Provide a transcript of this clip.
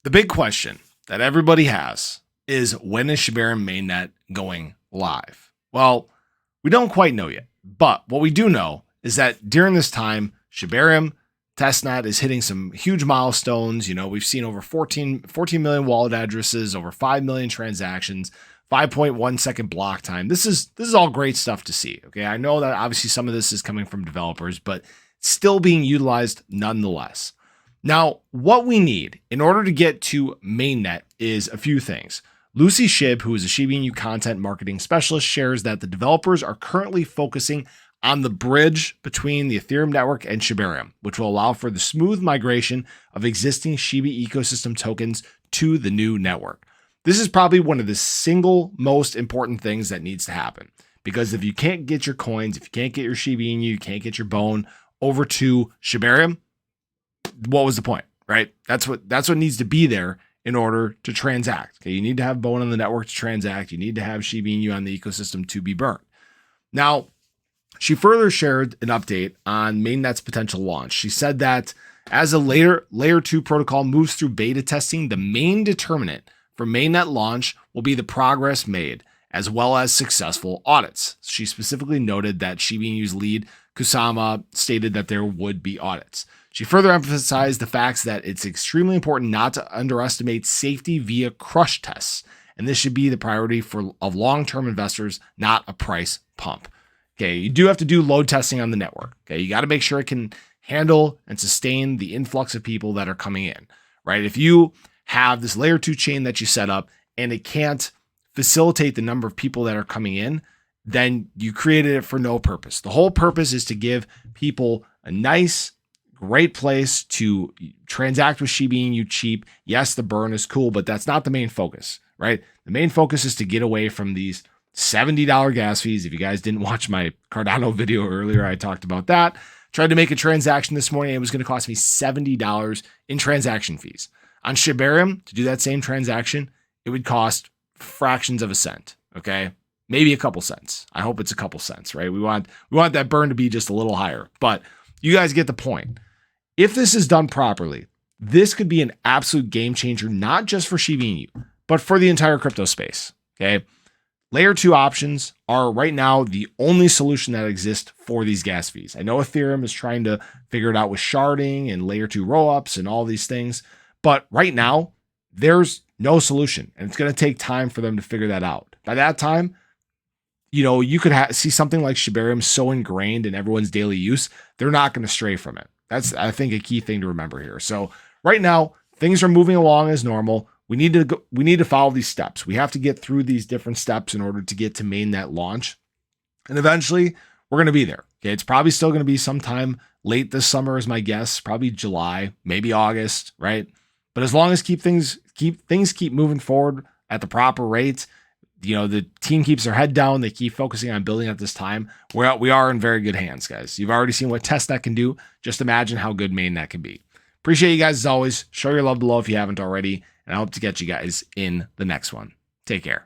The big question that everybody has is, when is Shibarium mainnet going live? Well, we don't quite know yet, but what we do know is that during this time, Shibarium testnet is hitting some huge milestones. We've seen over 14 million wallet addresses, over 5 million transactions, 5.1 second block time. This is all great stuff to see. Okay, I know that obviously some of this is coming from developers, but still being utilized nonetheless. Now, what we need in order to get to mainnet is a few things. Lucy Shib, who is a Shiba Inu content marketing specialist, shares that the developers are currently focusing on the bridge between the Ethereum network and Shibarium, which will allow for the smooth migration of existing Shiba ecosystem tokens to the new network. This is probably one of the single most important things that needs to happen, because if you can't get your coins, if you can't get your Shiba Inu, you can't get your bone over to Shibarium, what was the point, right? That's what needs to be there in order to transact. Okay, you need to have bone on the network to transact. You need to have Shiba Inu on the ecosystem to be burnt. Now, she further shared an update on mainnet's potential launch. She said that as a layer 2 protocol moves through beta testing, the main determinant for mainnet launch will be the progress made, as well as successful audits. She specifically noted that Shiba Inu's lead, Kusama, stated that there would be audits. She further emphasized the facts that it's extremely important not to underestimate safety via crush tests, and this should be the priority of long-term investors, not a price pump. Okay, you do have to do load testing on the network. Okay, you got to make sure it can handle and sustain the influx of people that are coming in, right? If you have this layer 2 chain that you set up and it can't facilitate the number of people that are coming in, then you created it for no purpose. The whole purpose is to give people a nice, great place to transact with Shiba Inu cheap. Yes, the burn is cool, but that's not the main focus, right? The main focus is to get away from these $70 gas fees. If you guys didn't watch my Cardano video earlier, I talked about that. Tried to make a transaction this morning. It was going to cost me $70 in transaction fees. On Shibarium, to do that same transaction, it would cost fractions of a cent. Okay, maybe a couple cents. I hope it's a couple cents, right? We want that burn to be just a little higher, but you guys get the point. If this is done properly, this could be an absolute game changer, not just for Shiba Inu, but for the entire crypto space. Okay. Layer 2 options are right now the only solution that exists for these gas fees. I know Ethereum is trying to figure it out with sharding and layer 2 rollups and all these things, but right now there's no solution, and it's going to take time for them to figure that out. By that time, you could see something like Shibarium so ingrained in everyone's daily use, they're not going to stray from it. That's, I think, a key thing to remember here. So right now, things are moving along as normal. We need to follow these steps. We have to get through these different steps in order to get to mainnet launch. And eventually we're going to be there. Okay. It's probably still going to be sometime late this summer is my guess, probably July, maybe August, right? But as long as things keep moving forward at the proper rate, the team keeps their head down, they keep focusing on building at this time, we are in very good hands, guys. You've already seen what testnet can do. Just imagine how good mainnet can be. Appreciate you guys as always. Show your love below if you haven't already. And I hope to get you guys in the next one. Take care.